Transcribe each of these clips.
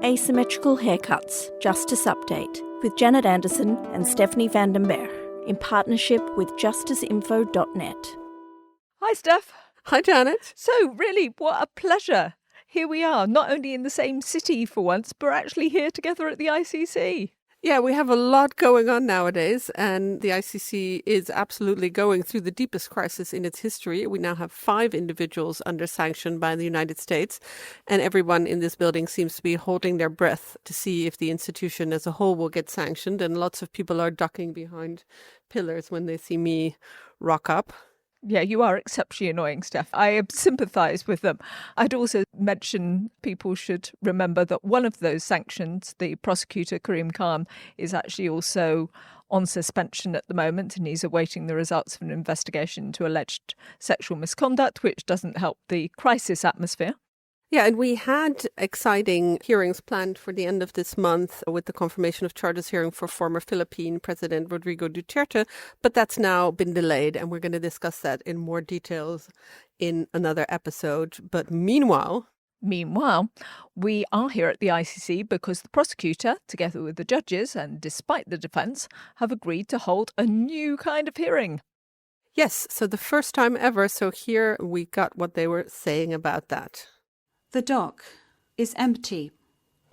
Asymmetrical Haircuts Justice Update with Janet Anderson and Stephanie van den Berg in partnership with justiceinfo.net. Hi, Steph. Hi, Janet. So, really, what a pleasure. Here we are, not only in the same city for once, but actually here together at the ICC. Yeah, we have a lot going on nowadays, and the ICC is absolutely going through the deepest crisis in its history. We now have 5 individuals under sanction by the United States, and everyone in this building seems to be holding their breath to see if the institution as a whole will get sanctioned, and lots of people are ducking behind pillars when they see me rock up. Yeah, you are exceptionally annoying, Steph. I sympathise with them. I'd also mention people should remember that one of those sanctions, the prosecutor, Karim Khan, is actually also on suspension at the moment, and he's awaiting the results of an investigation into alleged sexual misconduct, which doesn't help the crisis atmosphere. Yeah, and we had exciting hearings planned for the end of this month with the confirmation of charges hearing for former Philippine President Rodrigo Duterte, but that's now been delayed, and we're going to discuss that in more details in another episode. But meanwhile, we are here at the ICC because the prosecutor, together with the judges and despite the defence, have agreed to hold a new kind of hearing. Yes, so the first time ever. So here we got what they were saying about that. The dock is empty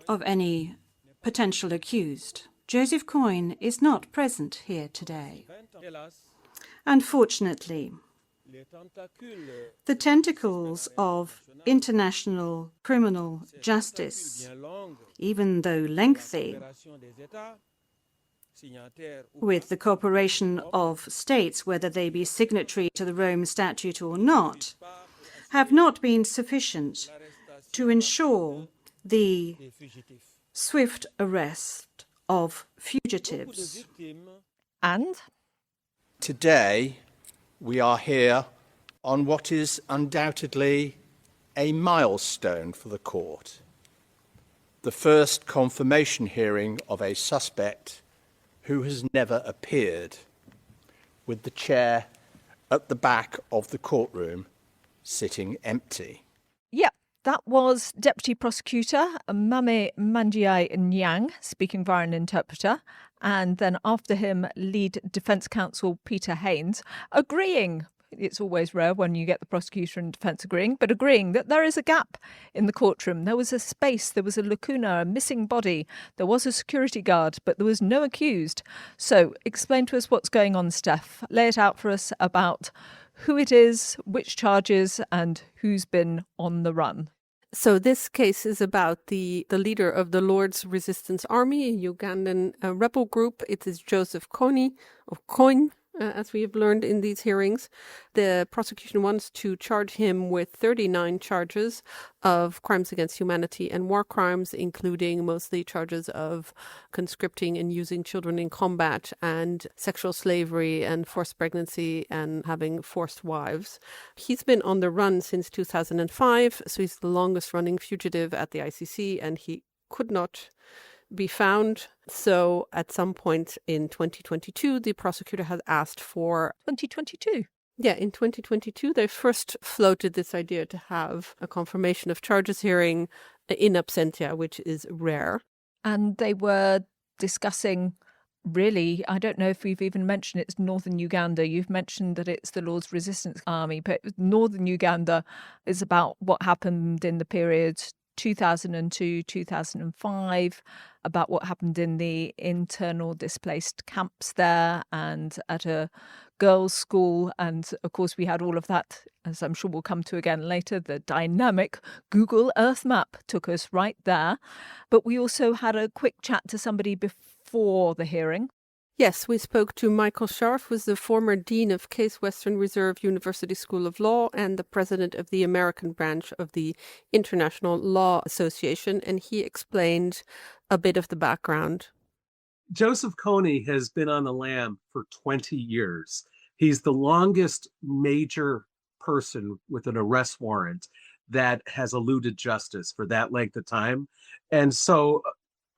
of any potential accused. Joseph Kony is not present here today. Unfortunately, the tentacles of international criminal justice, even though lengthy, with the cooperation of states, whether they be signatory to the Rome Statute or not, have not been sufficient to ensure the swift arrest of fugitives. And today we are here on what is undoubtedly a milestone for the court. The first confirmation hearing of a suspect who has never appeared, with the chair at the back of the courtroom sitting empty. Yep. That was Deputy Prosecutor Mame Mandiai Nyang speaking via an interpreter, and then after him, Lead Defence Counsel Peter Haines agreeing. It's always rare when you get the prosecutor and defence agreeing, but agreeing that there is a gap in the courtroom. There was a space, there was a lacuna, a missing body, there was a security guard, but there was no accused. So explain to us what's going on, Steph. Lay it out for us about who it is, which charges, and who's been on the run. So this case is about the leader of the Lord's Resistance Army, a Ugandan rebel group. It is Joseph Kony, or Kony, as we have learned in these hearings. The prosecution wants to charge him with 39 charges of crimes against humanity and war crimes, including mostly charges of conscripting and using children in combat and sexual slavery and forced pregnancy and having forced wives. He's been on the run since 2005, so he's the longest running fugitive at the ICC, and he could not be found. So at some point in 2022, the prosecutor has asked for... 2022? Yeah, in 2022, they first floated this idea to have a confirmation of charges hearing in absentia, which is rare. And they were discussing, really, I don't know if we've even mentioned it's northern Uganda. You've mentioned that it's the Lord's Resistance Army, but northern Uganda is about what happened in the period 2002, 2005, about what happened in the internal displaced camps there and at a girls' school. And of course, we had all of that, as I'm sure we'll come to again later. The dynamic Google Earth map took us right there. But we also had a quick chat to somebody before the hearing. Yes, we spoke to Michael Scharf, who is the former Dean of Case Western Reserve University School of Law and the president of the American branch of the International Law Association, and he explained a bit of the background. Joseph Kony has been on the lam for 20 years. He's the longest major person with an arrest warrant that has eluded justice for that length of time. And so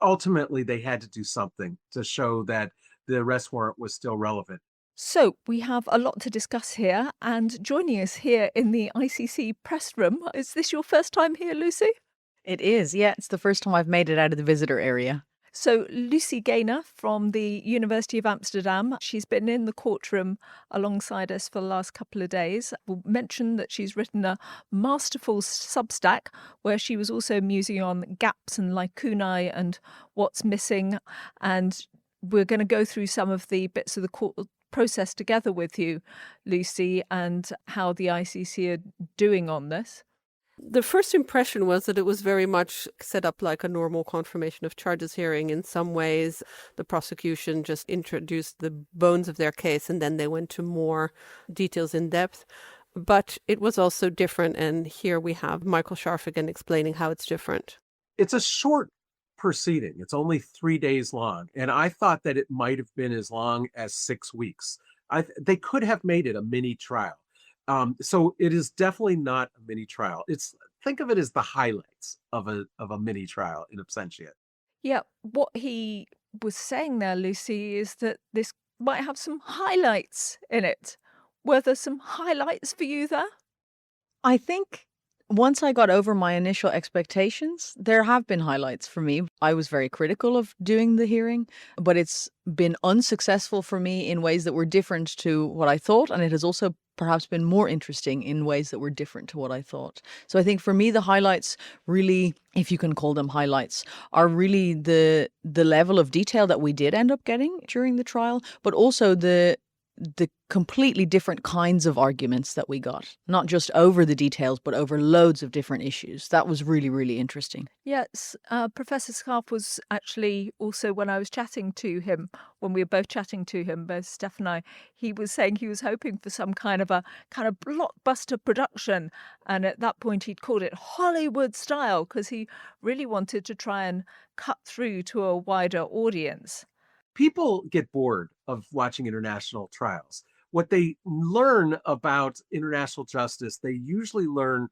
ultimately they had to do something to show that the arrest warrant was still relevant. So we have a lot to discuss here, and joining us here in the ICC press room, is this your first time here, Lucy? It is, yeah. It's the first time I've made it out of the visitor area. So Lucy Gaynor from the University of Amsterdam, she's been in the courtroom alongside us for the last couple of days. We'll mention that she's written a masterful Substack where she was also musing on gaps and lacunae and what's missing. And we're going to go through some of the bits of the court process together with you, Lucy, and how the ICC are doing on this. The first impression was that it was very much set up like a normal confirmation of charges hearing. In some ways, the prosecution just introduced the bones of their case and then they went to more details in depth. But it was also different. And here we have Michael Scharf again explaining how it's different. It's a short proceeding. It's only 3 days long. And I thought that it might have been as long as 6 weeks. They could have made it a mini trial. So it is definitely not a mini trial. Think of it as the highlights of a mini trial in absentia. Yeah, what he was saying there, Lucy, is that this might have some highlights in it. Were there some highlights for you there? I think once I got over my initial expectations, there have been highlights for me. I was very critical of doing the hearing, but it's been unsuccessful for me in ways that were different to what I thought. And it has also perhaps been more interesting in ways that were different to what I thought. So I think for me, the highlights really, if you can call them highlights, are really the level of detail that we did end up getting during the trial, but also the completely different kinds of arguments that we got, not just over the details, but over loads of different issues. That was really, really interesting. Yes, Professor Scharf was actually also, when I was chatting to him, when we were both chatting to him, both Steph and I, he was saying he was hoping for some kind of blockbuster production. And at that point, he'd called it Hollywood style because he really wanted to try and cut through to a wider audience. People get bored of watching international trials. What they learn about international justice, they usually learn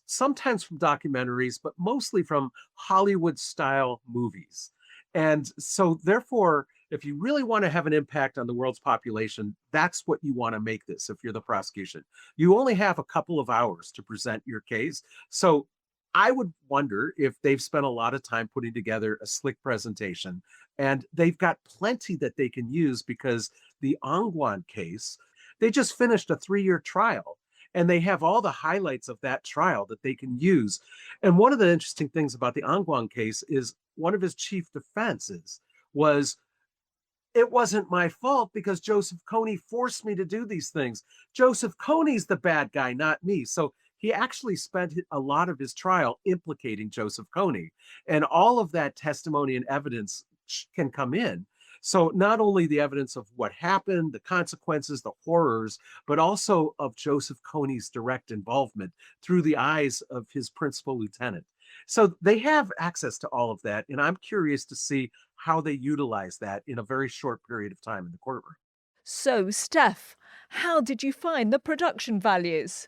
sometimes from documentaries, but mostly from Hollywood-style movies. And so therefore, if you really want to have an impact on the world's population, that's what you want to make this if you're the prosecution. You only have a couple of hours to present your case. So I would wonder if they've spent a lot of time putting together a slick presentation, and they've got plenty that they can use because the Angwan case, they just finished a 3-year trial and they have all the highlights of that trial that they can use. And one of the interesting things about the Angwan case is one of his chief defenses was, it wasn't my fault because Joseph Kony forced me to do these things. Joseph Kony's the bad guy, not me. So he actually spent a lot of his trial implicating Joseph Kony. And all of that testimony and evidence can come in. So not only the evidence of what happened, the consequences, the horrors, but also of Joseph Kony's direct involvement through the eyes of his principal lieutenant. So they have access to all of that. And I'm curious to see how they utilize that in a very short period of time in the courtroom. So, Steph, how did you find the production values?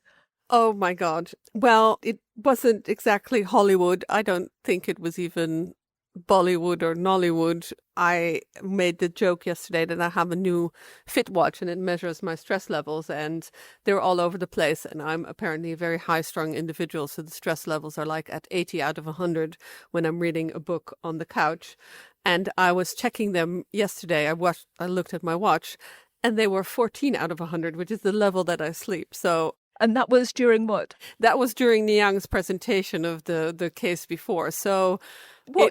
Oh my God. Well, it wasn't exactly Hollywood. I don't think it was even Bollywood or Nollywood. I made the joke yesterday that I have a new Fit watch and it measures my stress levels and they're all over the place. And I'm apparently a very high-strung individual. So the stress levels are like at 80 out of 100 when I'm reading a book on the couch. And I was checking them yesterday. I looked at my watch and they were 14 out of 100, which is the level that I sleep. So. And that was during what? That was during Niang's presentation of the case before. So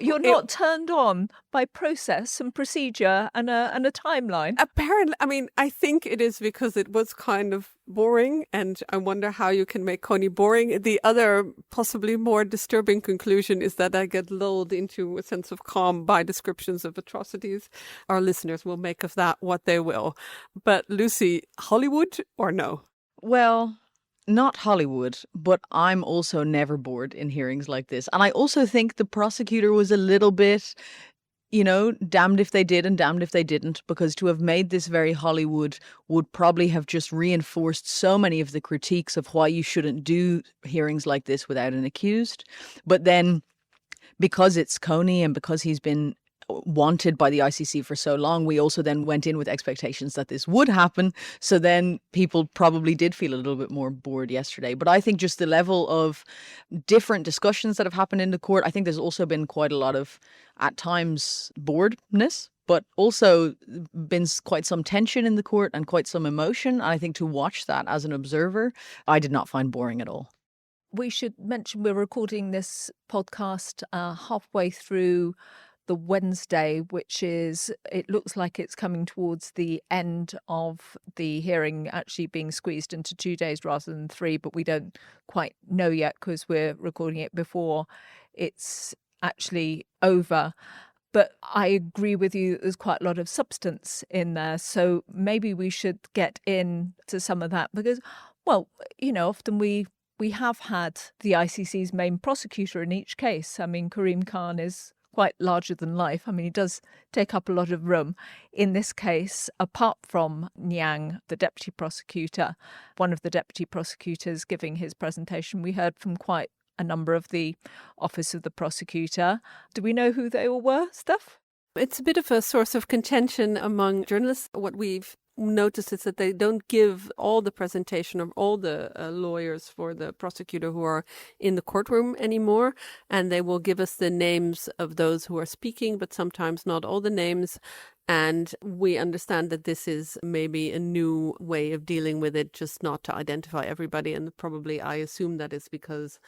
you're not turned on by process and procedure and a timeline? Apparently, I mean, I think it is because it was kind of boring, and I wonder how you can make Kony boring. The other possibly more disturbing conclusion is that I get lulled into a sense of calm by descriptions of atrocities. Our listeners will make of that what they will. But Lucy, Hollywood or no? Well, not Hollywood, but I'm also never bored in hearings like this. And I also think the prosecutor was a little bit, damned if they did and damned if they didn't, because to have made this very Hollywood would probably have just reinforced so many of the critiques of why you shouldn't do hearings like this without an accused. But then because it's Kony and because he's been wanted by the ICC for so long, we also then went in with expectations that this would happen. So then people probably did feel a little bit more bored yesterday. But I think just the level of different discussions that have happened in the court, I think there's also been quite a lot of, at times, boredness, but also been quite some tension in the court and quite some emotion. And I think to watch that as an observer, I did not find boring at all. We should mention we're recording this podcast halfway through the Wednesday, which is, it looks like it's coming towards the end of the hearing, actually being squeezed into 2 days rather than 3, but we don't quite know yet because we're recording it before it's actually over. But I agree with you that there's quite a lot of substance in there. So maybe we should get into some of that because, well, often we have had the ICC's main prosecutor in each case. I mean, Karim Khan is quite larger than life. I mean, he does take up a lot of room. In this case, apart from Nyang, the deputy prosecutor, one of the deputy prosecutors giving his presentation, we heard from quite a number of the office of the prosecutor. Do we know who they all were, Steph? It's a bit of a source of contention among journalists. What we've noticed is that they don't give all the presentation of all the lawyers for the prosecutor who are in the courtroom anymore, and they will give us the names of those who are speaking, but sometimes not all the names. And we understand that this is maybe a new way of dealing with it, just not to identify everybody. And probably I assume that is because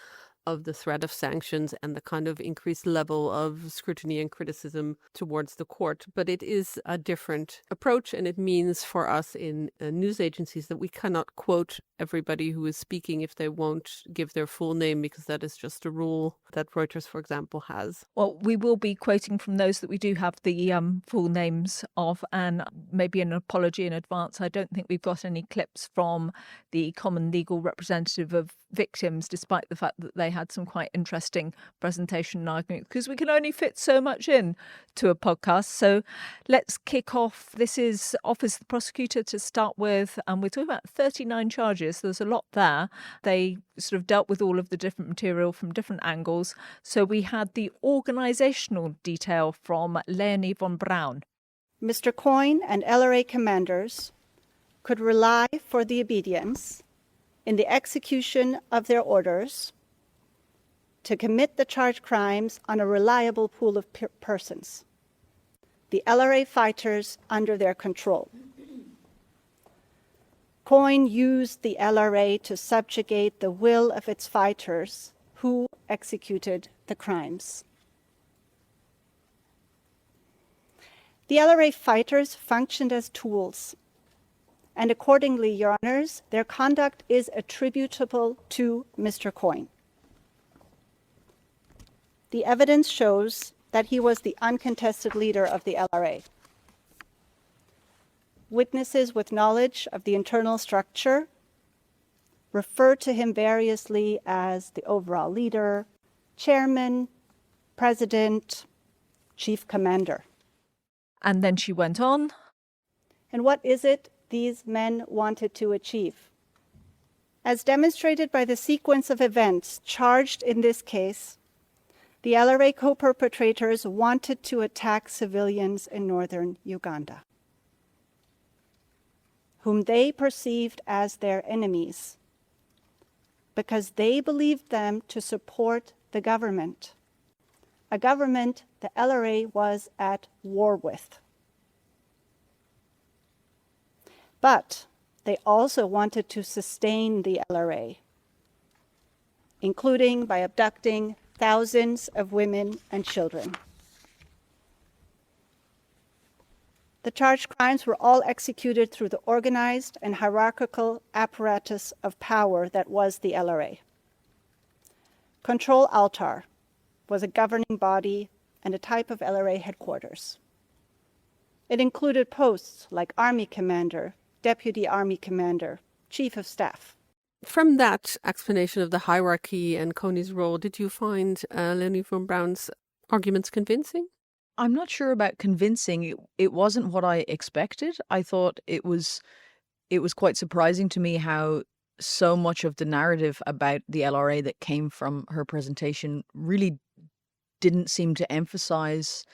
of the threat of sanctions and the kind of increased level of scrutiny and criticism towards the court. But it is a different approach, and it means for us in news agencies that we cannot quote everybody who is speaking if they won't give their full name, because that is just a rule that Reuters, for example, has. Well, we will be quoting from those that we do have the full names of, and maybe an apology in advance. I don't think we've got any clips from the common legal representative of victims, despite the fact that they had some quite interesting presentation and arguments, because we can only fit so much in to a podcast. So let's kick off. This is Office of the Prosecutor to start with, and we're talking about 39 charges. There's a lot there. They sort of dealt with all of the different material from different angles. So we had the organisational detail from Leonie von Braun. Mr. Kony and LRA commanders could rely for the obedience in the execution of their orders to commit the charged crimes on a reliable pool of persons, the LRA fighters under their control. Kony used the LRA to subjugate the will of its fighters who executed the crimes. The LRA fighters functioned as tools, and accordingly, Your Honors, their conduct is attributable to Mr. Kony. The evidence shows that he was the uncontested leader of the LRA. Witnesses with knowledge of the internal structure refer to him variously as the overall leader, chairman, president, chief commander. And then she went on. And what is it these men wanted to achieve? As demonstrated by the sequence of events charged in this case, the LRA co-perpetrators wanted to attack civilians in northern Uganda, whom they perceived as their enemies, because they believed them to support the government, a government the LRA was at war with. But they also wanted to sustain the LRA, including by abducting thousands of women and children. The charged crimes were all executed through the organized and hierarchical apparatus of power that was the LRA. Control Altar was a governing body and a type of LRA headquarters. It included posts like Army Commander, Deputy Army Commander, Chief of Staff. From that explanation of the hierarchy and Kony's role, did you find Leonie von Braun's arguments convincing? I'm not sure about convincing. It wasn't what I expected. I thought it was quite surprising to me how so much of the narrative about the LRA that came from her presentation really didn't seem to emphasize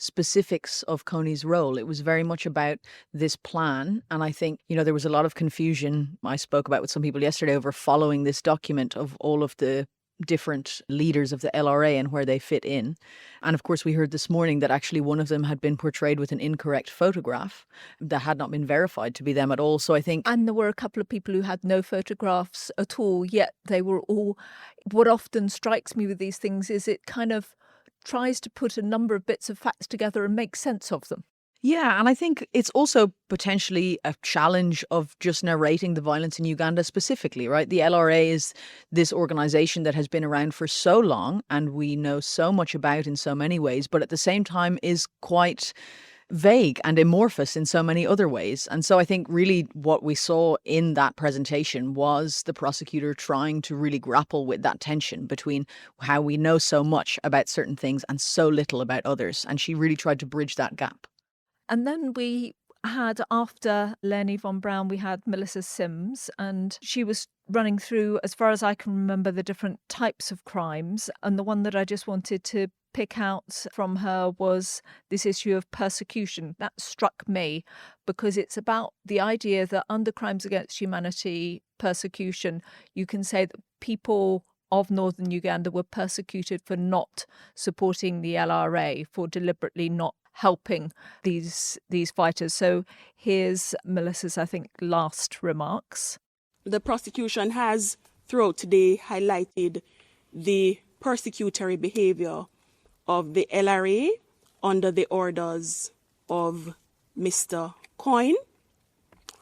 specifics of Kony's role. It was very much about this plan. And I think, there was a lot of confusion I spoke about with some people yesterday over following this document of all of the different leaders of the LRA and where they fit in. And of course, we heard this morning that actually one of them had been portrayed with an incorrect photograph that had not been verified to be them at all. So I think... And there were a couple of people who had no photographs at all, yet they were all... What often strikes me with these things is it kind of tries to put a number of bits of facts together and make sense of them. Yeah, and I think it's also potentially a challenge of just narrating the violence in Uganda specifically, right? The LRA is this organization that has been around for so long and we know so much about in so many ways, but at the same time is quite vague and amorphous in so many other ways. And so I think really what we saw in that presentation was the prosecutor trying to really grapple with that tension between how we know so much about certain things and so little about others. And she really tried to bridge that gap. And then we had, after Leni von Braun, we had Melissa Sims, and she was running through, as far as I can remember, the different types of crimes. And the one that I just wanted to pick out from her was this issue of persecution. That struck me because it's about the idea that under crimes against humanity, persecution, you can say that people of northern Uganda were persecuted for not supporting the LRA, for deliberately not helping these fighters. So here's Melissa's, I think, last remarks. The prosecution has throughout today highlighted the persecutory behavior of the LRA under the orders of Mr. Kony,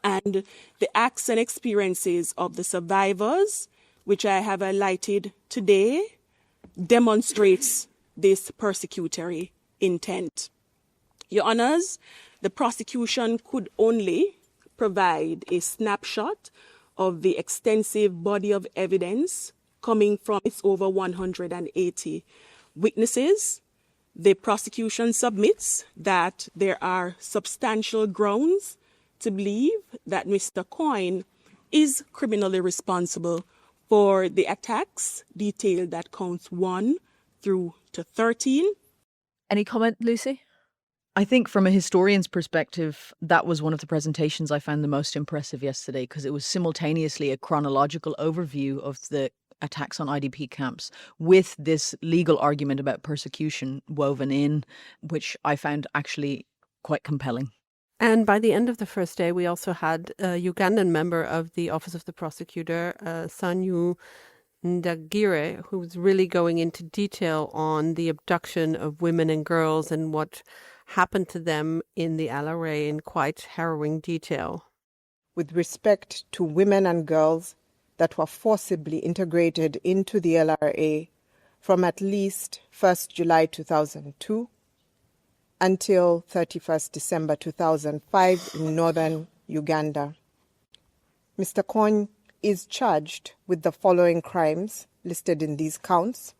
and the acts and experiences of the survivors, which I have highlighted today, demonstrates this persecutory intent. Your Honours, the prosecution could only provide a snapshot of the extensive body of evidence coming from its over 180 witnesses. The prosecution submits that there are substantial grounds to believe that Mr. Kony is criminally responsible for the attacks detailed at counts 1 through to 13. Any comment, Lucy? I think from a historian's perspective, that was one of the presentations I found the most impressive yesterday because it was simultaneously a chronological overview of the attacks on IDP camps with this legal argument about persecution woven in, which I found actually quite compelling. And by the end of the first day, we also had a Ugandan member of the Office of the Prosecutor, Sanyu Ndagire, who was really going into detail on the abduction of women and girls and what happened to them in the LRA in quite harrowing detail. With respect to women and girls that were forcibly integrated into the LRA from at least 1st July 2002 until 31st December 2005 in northern Uganda. Mr. Kony is charged with the following crimes listed in these counts: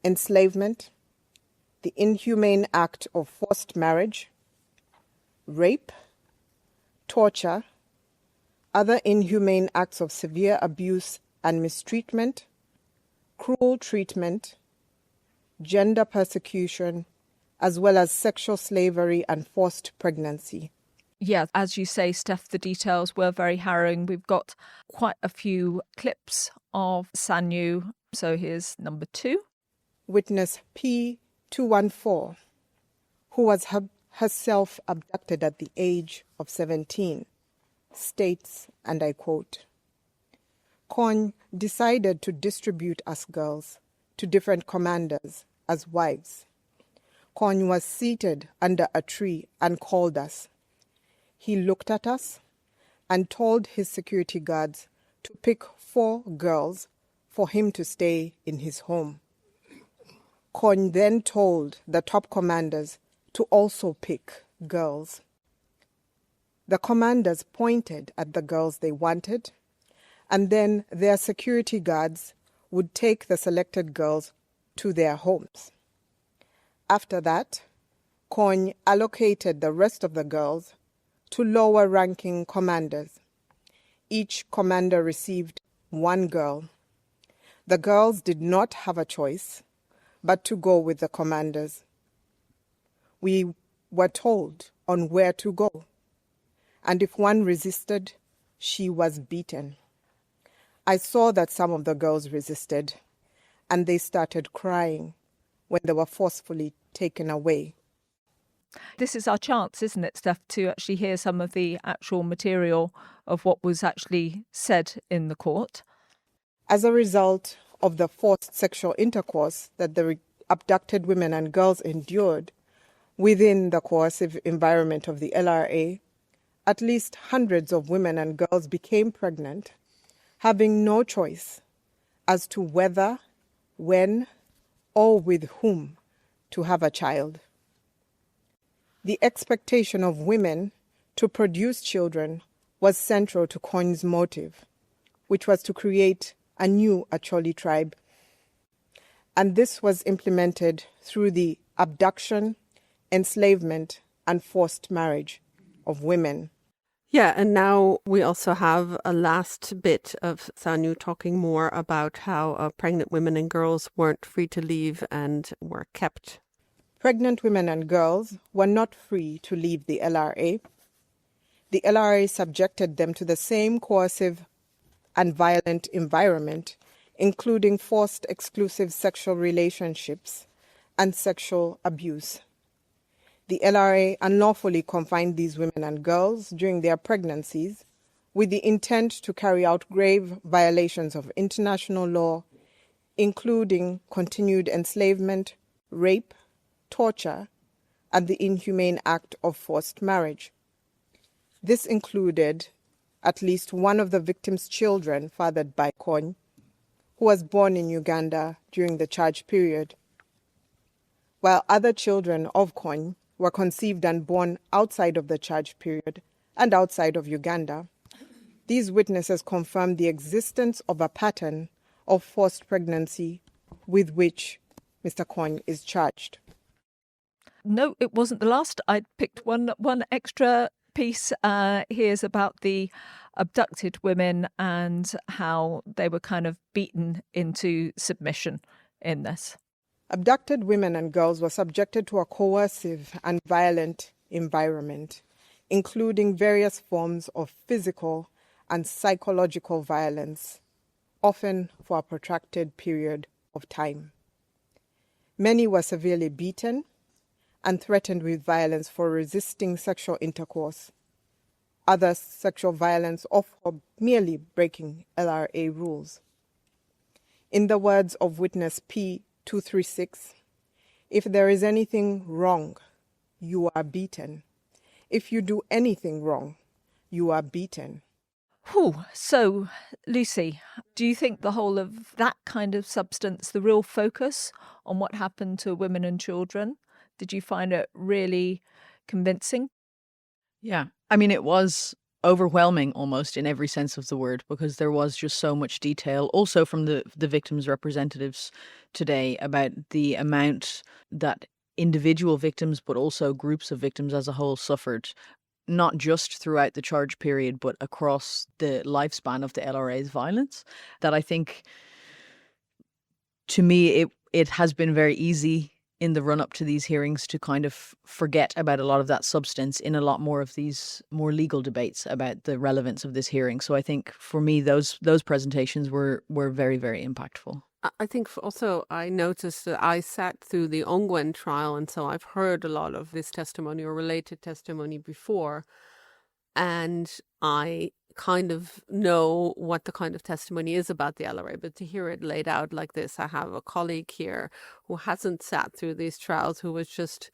enslavement, the inhumane act of forced marriage, rape, torture, other inhumane acts of severe abuse and mistreatment, cruel treatment, gender persecution, as well as sexual slavery and forced pregnancy. Yeah, as you say, Steph, the details were very harrowing. We've got quite a few clips of Sanyu. So here's number 2. Witness P214, who was herself abducted at the age of 17, states, and I quote, Kony decided to distribute us girls to different commanders as wives. Kony was seated under a tree and called us. He looked at us and told his security guards to pick 4 girls for him to stay in his home. Kony then told the top commanders to also pick girls. The commanders pointed at the girls they wanted, and then their security guards would take the selected girls to their homes. After that, Kony allocated the rest of the girls to lower-ranking commanders. Each commander received 1 girl. The girls did not have a choice but to go with the commanders. we were told on where to go. And if one resisted, she was beaten. I saw that some of the girls resisted, and they started crying when they were forcefully taken away. This is our chance, isn't it, Steph, to actually hear some of the actual material of what was actually said in the court. As a result of the forced sexual intercourse that the abducted women and girls endured within the coercive environment of the LRA, at least hundreds of women and girls became pregnant, having no choice as to whether, when, or with whom to have a child. The expectation of women to produce children was central to Kony's motive, which was to create a new Acholi tribe. And this was implemented through the abduction, enslavement, and forced marriage of women. Yeah, and now we also have a last bit of Sanu talking more about how pregnant women and girls weren't free to leave and were kept. Pregnant women and girls were not free to leave the LRA. The LRA subjected them to the same coercive and violent environment, including forced exclusive sexual relationships and sexual abuse. The LRA unlawfully confined these women and girls during their pregnancies with the intent to carry out grave violations of international law, including continued enslavement, rape, torture, and the inhumane act of forced marriage. This included at least one of the victims' children fathered by Kony, who was born in Uganda during the charge period, while other children of Kony were conceived and born outside of the charge period and outside of Uganda. These witnesses confirmed the existence of a pattern of forced pregnancy with which Mr. Kony is charged. No, it wasn't the last. I picked one extra piece. Here's about the abducted women and how they were kind of beaten into submission in this. Abducted women and girls were subjected to a coercive and violent environment, including various forms of physical and psychological violence, often for a protracted period of time. Many were severely beaten and threatened with violence for resisting sexual intercourse, other sexual violence, or for merely breaking LRA rules. In the words of witness P236, if there is anything wrong, you are beaten. If you do anything wrong, you are beaten. Whew. So, Lucy, do you think the whole of that kind of substance, the real focus on what happened to women and children, did you find it really convincing? Yeah. I mean, it was overwhelming almost in every sense of the word, because there was just so much detail also from the victims' representatives today about the amount that individual victims, but also groups of victims as a whole suffered, not just throughout the charge period, but across the lifespan of the LRA's violence. That I think, to me, it has been very easy in the run-up to these hearings to kind of forget about a lot of that substance in a lot more of these more legal debates about the relevance of this hearing. So I think for me, those presentations were very, very impactful. I think also I noticed that I sat through the Ongwen trial, and so I've heard a lot of this testimony or related testimony before, and I kind of know what the kind of testimony is about the LRA, but to hear it laid out like this, I have a colleague here who hasn't sat through these trials, who was just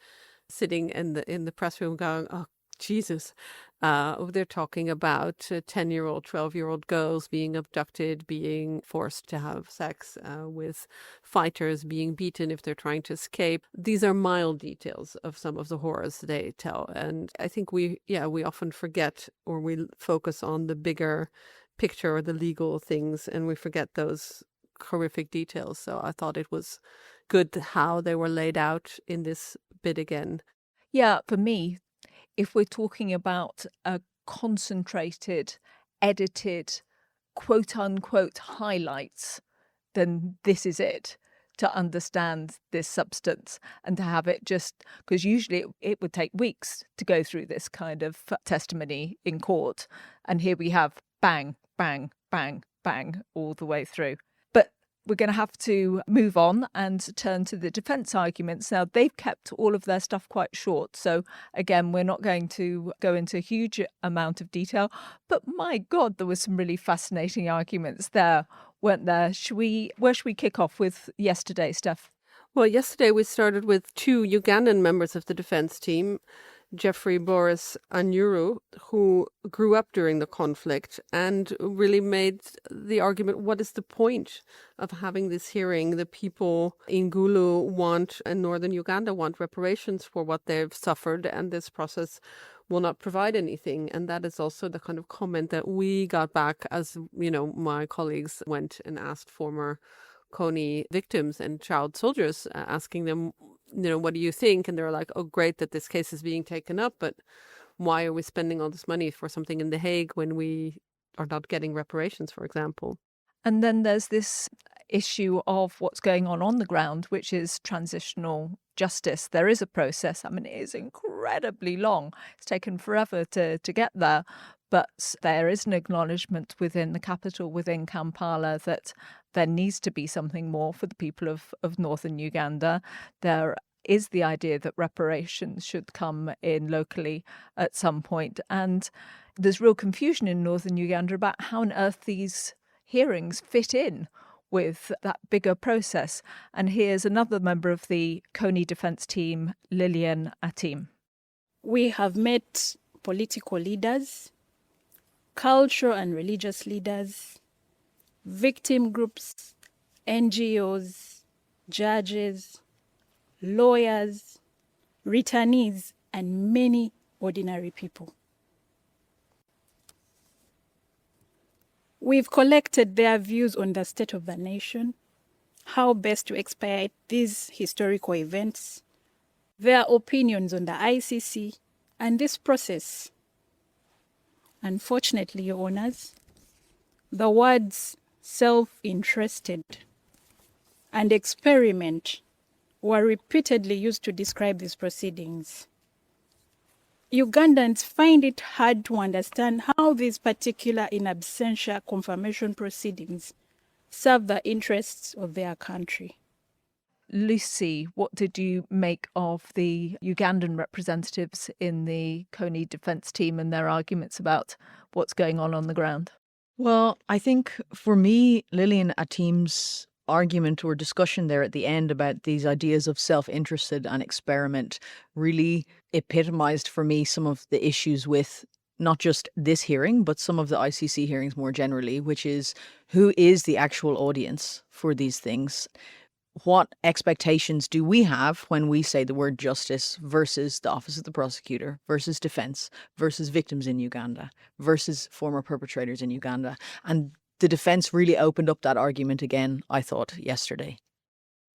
sitting in the press room going, oh, Jesus. They're talking about 10-year-old, 12-year-old girls being abducted, being forced to have sex with fighters, being beaten if they're trying to escape. These are mild details of some of the horrors they tell. And I think we often forget, or we focus on the bigger picture or the legal things, and we forget those horrific details. So I thought it was good how they were laid out in this bit again. Yeah, for me, if we're talking about a concentrated, edited, quote unquote highlights, then this is it. to understand this substance and to have it just, because usually it would take weeks to go through this kind of testimony in court. And here we have bang, bang, bang, bang all the way through. But we're going to have to move on and turn to the defence arguments. Now, they've kept all of their stuff quite short. So, again, we're not going to go into a huge amount of detail. But my God, there were some really fascinating arguments there, weren't there? Where should we kick off with yesterday, Steph? Well, yesterday we started with two Ugandan members of the defense team, Jeffrey Boris Anyuru, who grew up during the conflict and really made the argument, what is the point of having this hearing? The people in Gulu want, and northern Uganda want reparations for what they've suffered, and this process will not provide anything. And that is also the kind of comment that we got back as, my colleagues went and asked former Kony victims and child soldiers, asking them, what do you think? And they're like, oh, great that this case is being taken up, but why are we spending all this money for something in The Hague when we are not getting reparations, for example? And then there's this issue of what's going on the ground, which is transitional justice. There is a process. I mean, it is incredibly long. It's taken forever to get there. But there is an acknowledgement within the capital, within Kampala, that there needs to be something more for the people of northern Uganda. There is the idea that reparations should come in locally at some point. And there's real confusion in northern Uganda about how on earth these hearings fit in with that bigger process. And here's another member of the Kony defence team, Lillian Atim. We have met political leaders, cultural and religious leaders, victim groups, NGOs, judges, lawyers, returnees, and many ordinary people. We've collected their views on the state of the nation, how best to expedite these historical events, their opinions on the ICC, and this process. Unfortunately, Your Honours, the words self-interested and experiment were repeatedly used to describe these proceedings. Ugandans find it hard to understand how these particular in absentia confirmation proceedings serve the interests of their country. Lucy, what did you make of the Ugandan representatives in the Kony defence team and their arguments about what's going on the ground? Well, I think for me, Lillian Atim's argument or discussion there at the end about these ideas of self-interested and experiment really epitomized for me some of the issues with not just this hearing, but some of the ICC hearings more generally, which is who is the actual audience for these things? What expectations do we have when we say the word justice versus the Office of the Prosecutor, versus defence, versus victims in Uganda, versus former perpetrators in Uganda? And the defence really opened up that argument again, I thought, yesterday.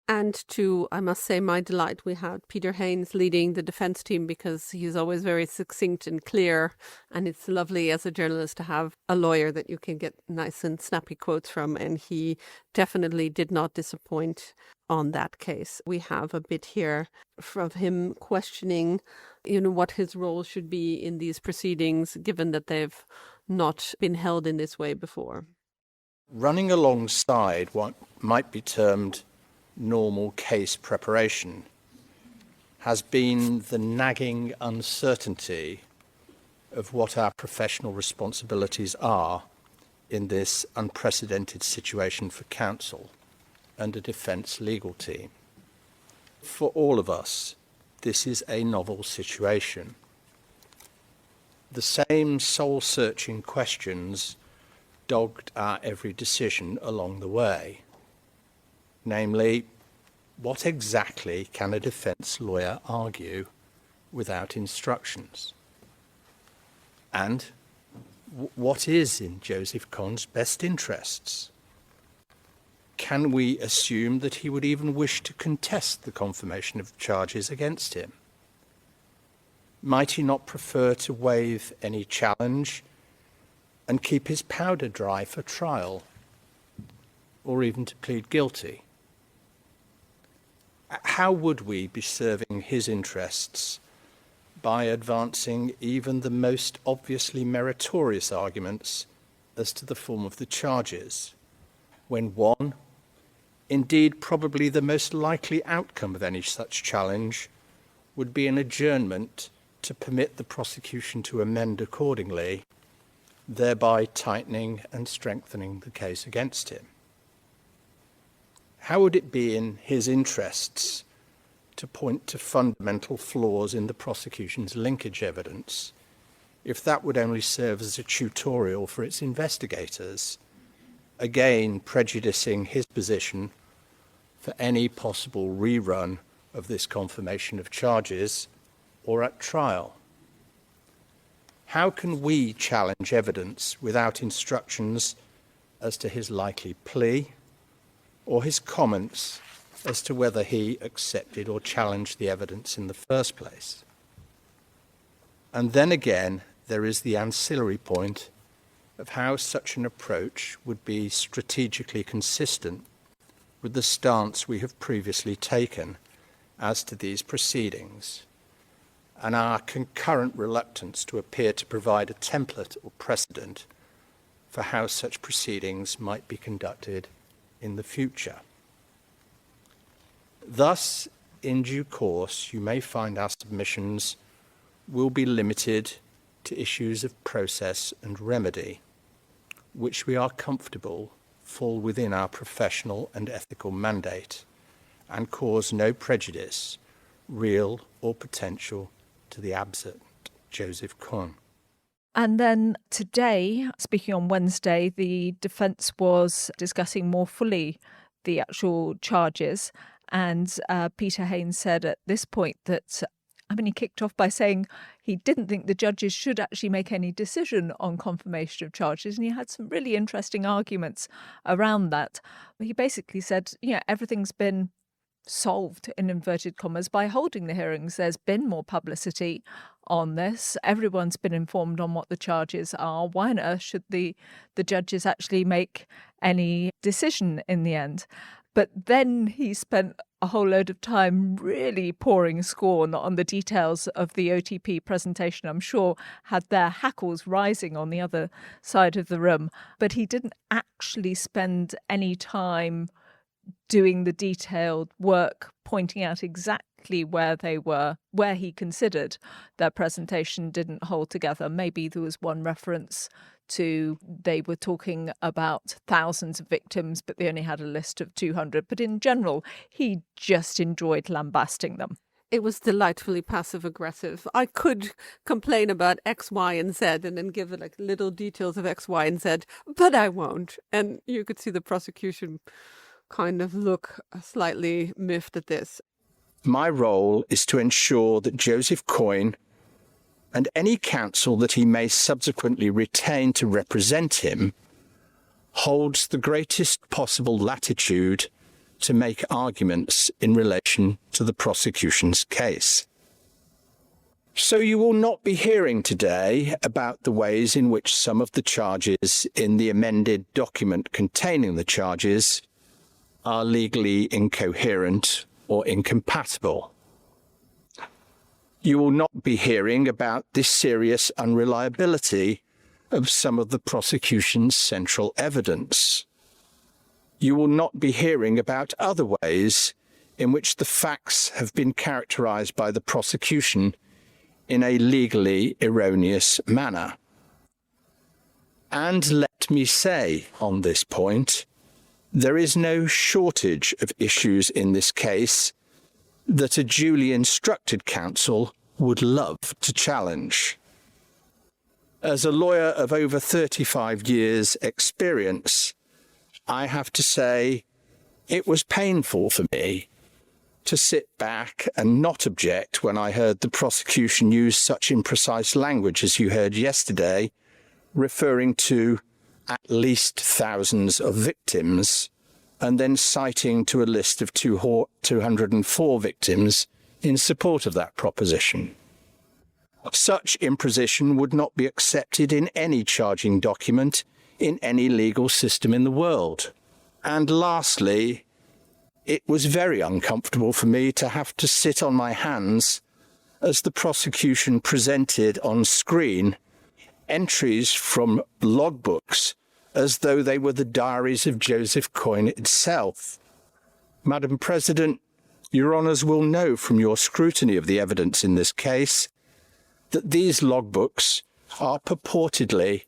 And to, I must say, my delight, we had Peter Haynes leading the defence team because he's always very succinct and clear. And it's lovely as a journalist to have a lawyer that you can get nice and snappy quotes from. And he definitely did not disappoint on that case. We have a bit here from him questioning, what his role should be in these proceedings, given that they've not been held in this way before. Running alongside what might be termed normal case preparation has been the nagging uncertainty of what our professional responsibilities are in this unprecedented situation for counsel and a defence legal team. For all of us, this is a novel situation. The same soul-searching questions dogged our every decision along the way. Namely, what exactly can a defence lawyer argue without instructions? And what is in Joseph Kony's best interests? Can we assume that he would even wish to contest the confirmation of charges against him? Might he not prefer to waive any challenge and keep his powder dry for trial, or even to plead guilty? How would we be serving his interests by advancing even the most obviously meritorious arguments as to the form of the charges, when one, indeed probably the most likely outcome of any such challenge, would be an adjournment to permit the prosecution to amend accordingly, thereby tightening and strengthening the case against him? How would it be in his interests to point to fundamental flaws in the prosecution's linkage evidence if that would only serve as a tutorial for its investigators, again prejudicing his position for any possible rerun of this confirmation of charges or at trial? How can we challenge evidence without instructions as to his likely plea or his comments as to whether he accepted or challenged the evidence in the first place? And then again, there is the ancillary point of how such an approach would be strategically consistent with the stance we have previously taken as to these proceedings, and our concurrent reluctance to appear to provide a template or precedent for how such proceedings might be conducted in the future. Thus, in due course, you may find our submissions will be limited to issues of process and remedy, which we are comfortable fall within our professional and ethical mandate and cause no prejudice, real or potential, to the absent Joseph Kony. And then today, speaking on Wednesday, the defence was discussing more fully the actual charges. And Peter Hain said at this point that, he kicked off by saying he didn't think the judges should actually make any decision on confirmation of charges. And he had some really interesting arguments around that. He basically said, everything's been solved, in inverted commas, by holding the hearings. There's been more publicity on this. Everyone's been informed on what the charges are. Why on earth should the judges actually make any decision in the end? But then he spent a whole load of time really pouring scorn on the details of the OTP presentation. I'm sure had their hackles rising on the other side of the room. But he didn't actually spend any time doing the detailed work, pointing out exactly where they were, where he considered their presentation didn't hold together. Maybe there was one reference to they were talking about thousands of victims, but they only had a list of 200. But in general, he just enjoyed lambasting them. It was delightfully passive-aggressive. I could complain about X, Y, and Z and then give it little details of X, Y, and Z, but I won't. And you could see the prosecution kind of look slightly miffed at this. My role is to ensure that Joseph Kony and any counsel that he may subsequently retain to represent him holds the greatest possible latitude to make arguments in relation to the prosecution's case. So you will not be hearing today about the ways in which some of the charges in the amended document containing the charges are legally incoherent or incompatible. You will not be hearing about this serious unreliability of some of the prosecution's central evidence. You will not be hearing about other ways in which the facts have been characterized by the prosecution in a legally erroneous manner. And let me say on this point, there is no shortage of issues in this case that a duly instructed counsel would love to challenge. As a lawyer of over 35 years' experience, I have to say it was painful for me to sit back and not object when I heard the prosecution use such imprecise language as you heard yesterday, referring to at least thousands of victims, and then citing to a list of 204 victims in support of that proposition. Such imprecision would not be accepted in any charging document in any legal system in the world. And lastly, It was very uncomfortable for me to have to sit on my hands as the prosecution presented on screen entries from logbooks as though they were the diaries of Joseph Kony itself. Madam President, Your Honours will know from your scrutiny of the evidence in this case that these logbooks are purportedly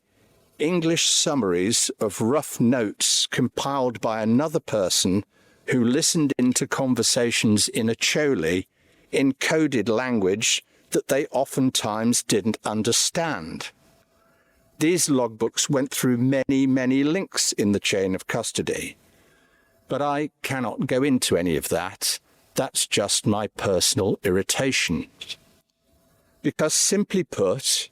English summaries of rough notes compiled by another person who listened into conversations in Acholi in coded language that they oftentimes didn't understand. These logbooks went through many, many links in the chain of custody. But I cannot go into any of that. That's just my personal irritation. Because simply put,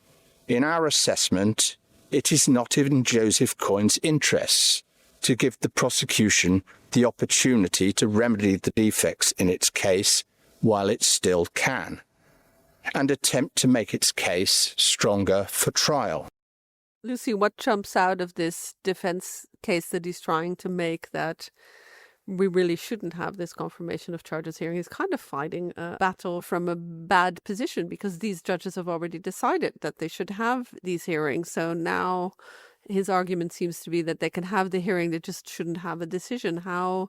in our assessment, it is not in Joseph Kony's interests to give the prosecution the opportunity to remedy the defects in its case while it still can, and attempt to make its case stronger for trial. Lucy, what jumps out of this defense case that he's trying to make that we really shouldn't have this confirmation of charges hearing? He's kind of fighting a battle from a bad position because these judges have already decided that they should have these hearings. So now his argument seems to be that they can have the hearing, they just shouldn't have a decision. How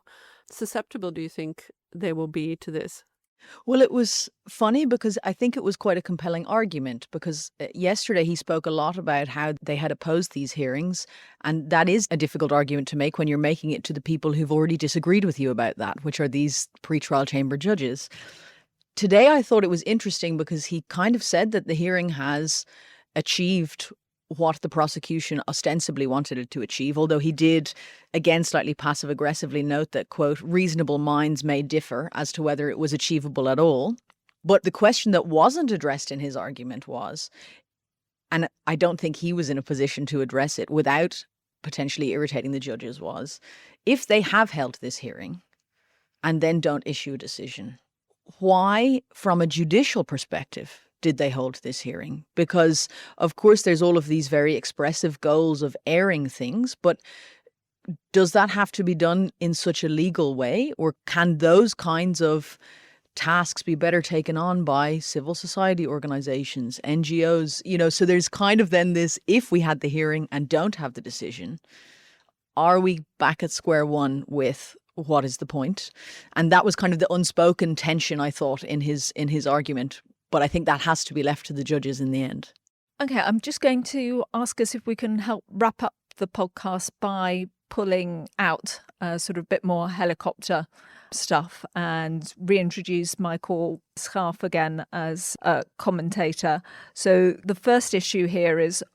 susceptible do you think they will be to this? Well, it was funny because I think it was quite a compelling argument because yesterday he spoke a lot about how they had opposed these hearings. And that is a difficult argument to make when you're making it to the people who've already disagreed with you about that, which are these pretrial chamber judges. Today, I thought it was interesting because he kind of said that the hearing has achieved what the prosecution ostensibly wanted it to achieve, although he did, again, slightly passive-aggressively note that, quote, reasonable minds may differ as to whether it was achievable at all. But the question that wasn't addressed in his argument was, and I don't think he was in a position to address it without potentially irritating the judges, was, if they have held this hearing and then don't issue a decision, why, from a judicial perspective, did they hold this hearing? Because, of course, there's all of these very expressive goals of airing things, but does that have to be done in such a legal way? Or can those kinds of tasks be better taken on by civil society organizations, NGOs? You know, so there's kind of then this, if we had the hearing and don't have the decision, are we back at square one with what is the point? And that was kind of the unspoken tension, I thought, in his argument. But I think that has to be left to the judges in the end. Okay, I'm just going to ask us if we can help wrap up the podcast by pulling out sort of a bit more helicopter stuff and reintroduce Michael Schaaf again as a commentator. So the first issue here is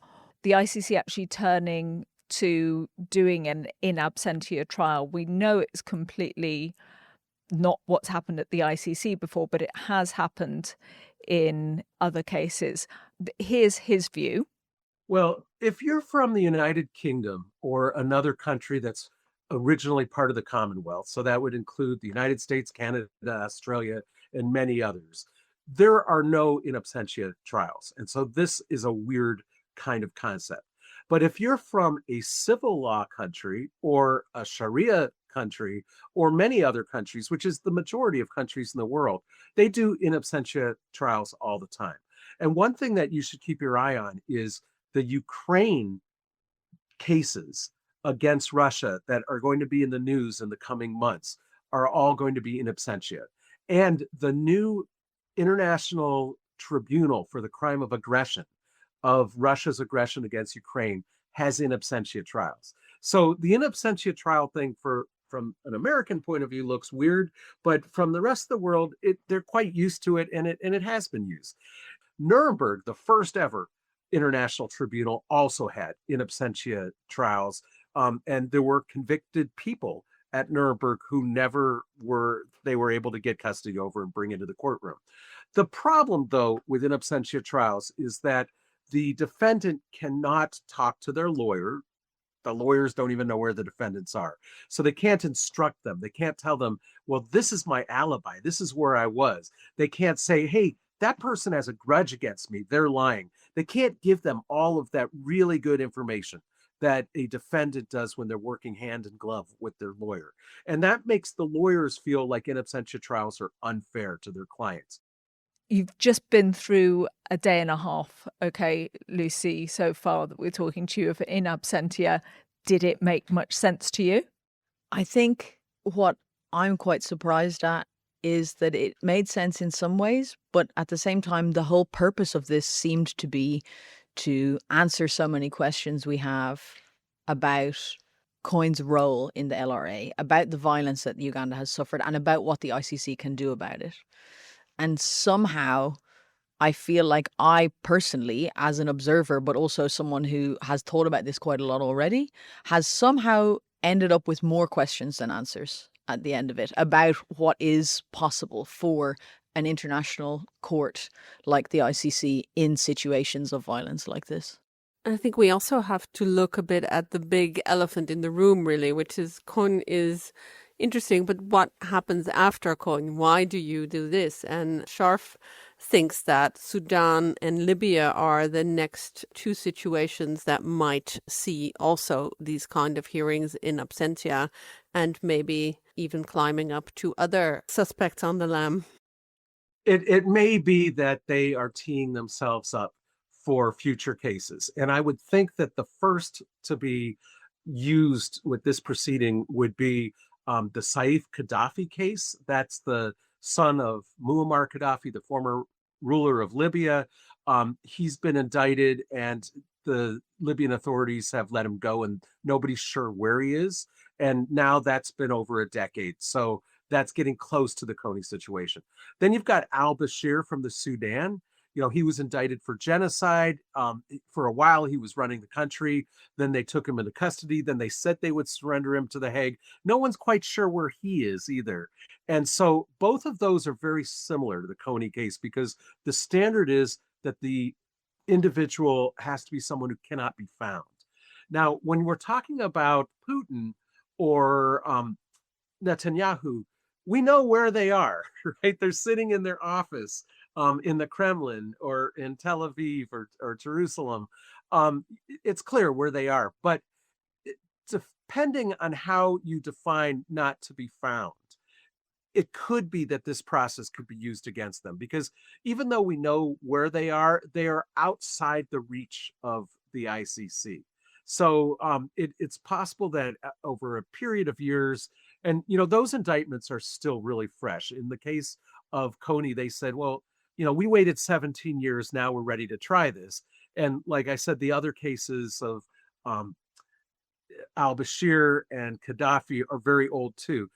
the ICC actually turning to doing an in absentia trial. We know it's completely not what's happened at the ICC before, but it has happened in other cases. Here's his view. Well, if you're from the United Kingdom or another country that's originally part of the Commonwealth, so that would include the United States, Canada, Australia, and many others, there are no in absentia trials. And so this is a weird kind of concept. But if you're from a civil law country or a Sharia country or many other countries, which is the majority of countries in the world, they do in absentia trials all the time. And one thing that you should keep your eye on is the Ukraine cases against Russia that are going to be in the news in the coming months are all going to be in absentia. And the new International Tribunal for the Crime of Aggression of Russia's aggression against Ukraine has in absentia trials. So the in absentia trial thing from an American point of view looks weird, but from the rest of the world, they're quite used to it, and it has been used. Nuremberg, the first ever international tribunal, also had in absentia trials, and there were convicted people at Nuremberg who they were able to get custody over and bring into the courtroom. The problem, though, with in absentia trials is that the defendant cannot talk to their lawyer. The lawyers don't even know where the defendants are. So they can't instruct them. They can't tell them, well, this is my alibi. This is where I was. They can't say, hey, that person has a grudge against me. They're lying. They can't give them all of that really good information that a defendant does when they're working hand in glove with their lawyer. And that makes the lawyers feel like in absentia trials are unfair to their clients. You've just been through a day and a half, okay, Lucy, so far that we're talking to you of in absentia. Did it make much sense to you? I think what I'm quite surprised at is that it made sense in some ways, but at the same time, the whole purpose of this seemed to be to answer so many questions we have about Kony's role in the LRA, about the violence that Uganda has suffered, and about what the ICC can do about it. And somehow, I feel like I personally, as an observer, but also someone who has thought about this quite a lot already, has somehow ended up with more questions than answers at the end of it about what is possible for an international court like the ICC in situations of violence like this. I think we also have to look a bit at the big elephant in the room, really, which is Kony is interesting, but what happens after Kony? Why do you do this? And Scharf thinks that Sudan and Libya are the next two situations that might see also these kind of hearings in absentia, and maybe even climbing up to other suspects on the lam. It may be that they are teeing themselves up for future cases. And I would think that the first to be used with this proceeding would be the Saif Gaddafi case. That's the son of Muammar Gaddafi, the former ruler of Libya. He's been indicted and the Libyan authorities have let him go and nobody's sure where he is. And now that's been over a decade. So that's getting close to the Kony situation. Then you've got al-Bashir from the Sudan. You know, he was indicted for genocide. For a while, he was running the country. Then they took him into custody. Then they said they would surrender him to The Hague. No one's quite sure where he is either. And so both of those are very similar to the Kony case because the standard is that the individual has to be someone who cannot be found. Now, when we're talking about Putin or Netanyahu, we know where they are, right? They're sitting in their office in the Kremlin or in Tel Aviv or Jerusalem. It's clear where they are, but depending on how you define not to be found, it could be that this process could be used against them because even though we know where they are outside the reach of the ICC. So it's possible that over a period of years, and those indictments are still really fresh. In the case of Kony, they said, well, we waited 17 years. Now we're ready to try this. And like I said, the other cases of al-Bashir and Gaddafi are very old too.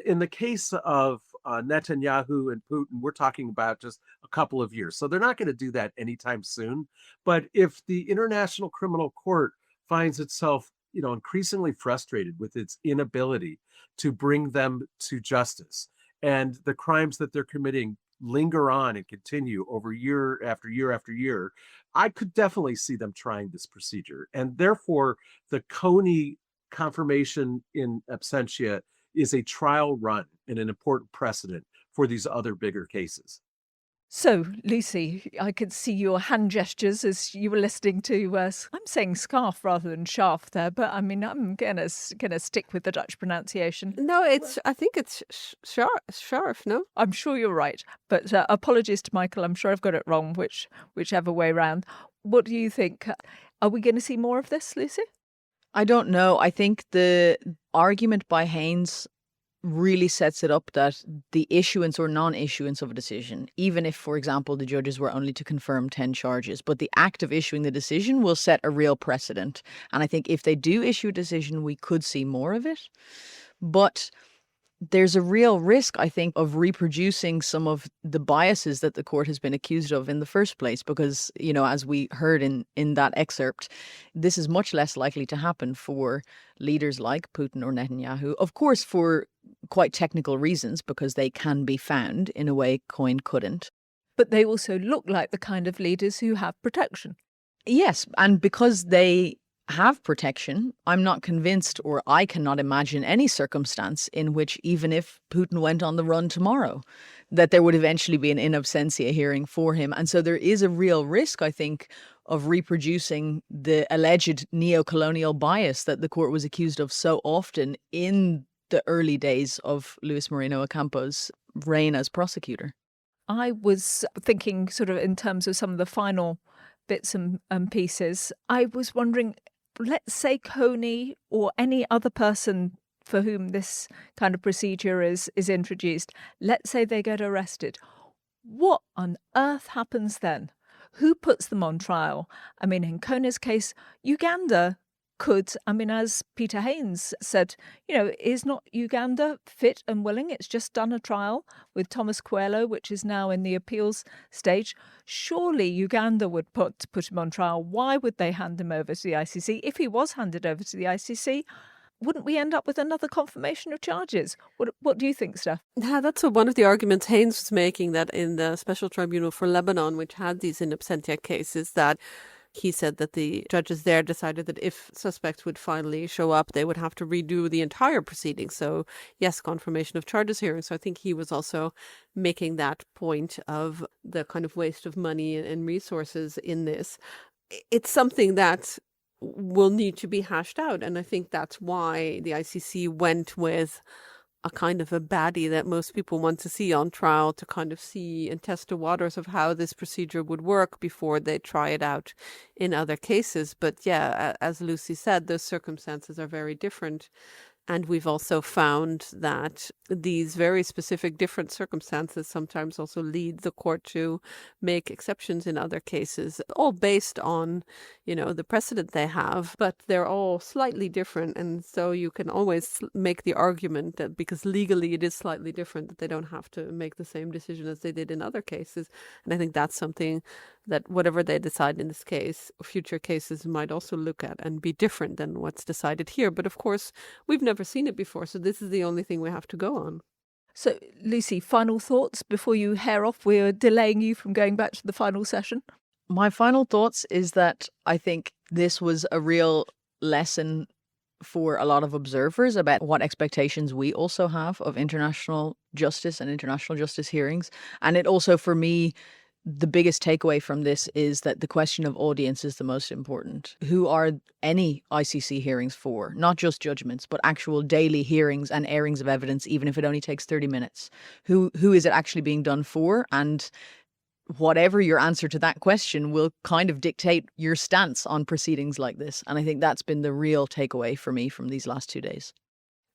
In the case of Netanyahu and Putin, we're talking about just a couple of years. So they're not going to do that anytime soon. But if the International Criminal Court finds itself, increasingly frustrated with its inability to bring them to justice, and the crimes that they're committing linger on and continue over year after year after year, I could definitely see them trying this procedure. And therefore, the Kony confirmation in absentia is a trial run and an important precedent for these other bigger cases. So, Lucy, I could see your hand gestures as you were listening to us. I'm saying scarf rather than scarf there, but I mean, I'm gonna stick with the Dutch pronunciation. No, I think it's scarf, no? I'm sure you're right, but apologies to Michael. I'm sure I've got it wrong, whichever way round. What do you think? Are we going to see more of this, Lucy? I don't know. I think the argument by Haynes really sets it up that the issuance or non-issuance of a decision, even if, for example, the judges were only to confirm 10 charges, but the act of issuing the decision will set a real precedent. And I think if they do issue a decision, we could see more of it. But there's a real risk, I think, of reproducing some of the biases that the court has been accused of in the first place, because, as we heard in that excerpt, this is much less likely to happen for leaders like Putin or Netanyahu, of course, for quite technical reasons, because they can be found in a way Kony couldn't. But they also look like the kind of leaders who have protection. Yes, and because they have protection. I'm not convinced, or I cannot imagine any circumstance in which, even if Putin went on the run tomorrow, that there would eventually be an in absentia hearing for him. And so there is a real risk, I think, of reproducing the alleged neo-colonial bias that the court was accused of so often in the early days of Luis Moreno Ocampo's reign as prosecutor. I was thinking sort of in terms of some of the final bits and pieces. I was wondering, let's say Kony or any other person for whom this kind of procedure is introduced, let's say they get arrested. What on earth happens then? Who puts them on trial? I mean, in Kony's case, Uganda could, as Peter Haynes said, is not Uganda fit and willing? It's just done a trial with Thomas Coelho, which is now in the appeals stage. Surely Uganda would put him on trial. Why would they hand him over to the ICC? If he was handed over to the ICC, wouldn't we end up with another confirmation of charges? What do you think, Steph? Yeah, that's one of the arguments Haynes was making, that in the Special Tribunal for Lebanon, which had these in absentia cases, that he said that the judges there decided that if suspects would finally show up, they would have to redo the entire proceeding. So, yes, confirmation of charges hearing. So I think he was also making that point of the kind of waste of money and resources in this. It's something that will need to be hashed out. And I think that's why the ICC went with a kind of a baddie that most people want to see on trial, to kind of see and test the waters of how this procedure would work before they try it out in other cases. But yeah, as Lucy said, those circumstances are very different. And we've also found that these very specific different circumstances sometimes also lead the court to make exceptions in other cases, all based on, the precedent they have, but they're all slightly different. And so you can always make the argument that because legally it is slightly different, that they don't have to make the same decision as they did in other cases. And I think that's something that whatever they decide in this case, future cases might also look at and be different than what's decided here. But of course, we've never seen it before, so this is the only thing we have to go on. So, Lucy, final thoughts before you hair off? We're delaying you from going back to the final session. My final thoughts is that I think this was a real lesson for a lot of observers about what expectations we also have of international justice and international justice hearings. And it also, for me, the biggest takeaway from this is that the question of audience is the most important. Who are any ICC hearings for? Not just judgments, but actual daily hearings and airings of evidence, even if it only takes 30 minutes. Who is it actually being done for? And whatever your answer to that question will kind of dictate your stance on proceedings like this. And I think that's been the real takeaway for me from these last 2 days.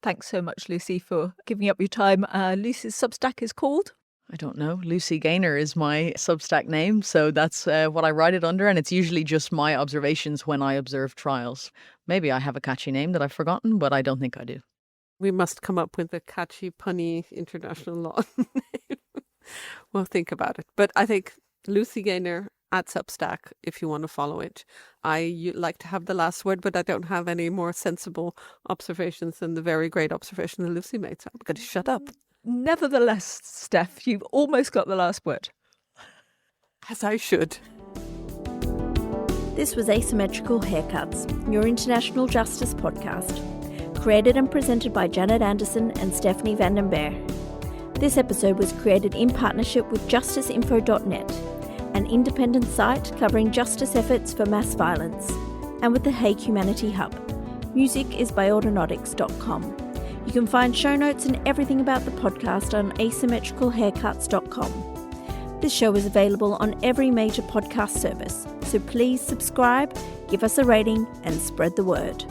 Thanks so much, Lucy, for giving up your time. Lucy's Substack is called? I don't know. Lucy Gaynor is my Substack name, so that's what I write it under, and it's usually just my observations when I observe trials. Maybe I have a catchy name that I've forgotten, but I don't think I do. We must come up with a catchy, punny international law name. We'll think about it. But I think Lucy Gaynor at Substack, if you want to follow it. I like to have the last word, but I don't have any more sensible observations than the very great observation that Lucy made, so I'm going to shut up. Nevertheless, Steph, you've almost got the last word. As I should. This was Asymmetrical Haircuts, your international justice podcast, created and presented by Janet Anderson and Stephanie van den Berg. This episode was created in partnership with justiceinfo.net, an independent site covering justice efforts for mass violence, and with the Hague Humanity Hub. Music is by autonautics.com. You can find show notes and everything about the podcast on asymmetricalhaircuts.com. This show is available on every major podcast service, so please subscribe, give us a rating, and spread the word.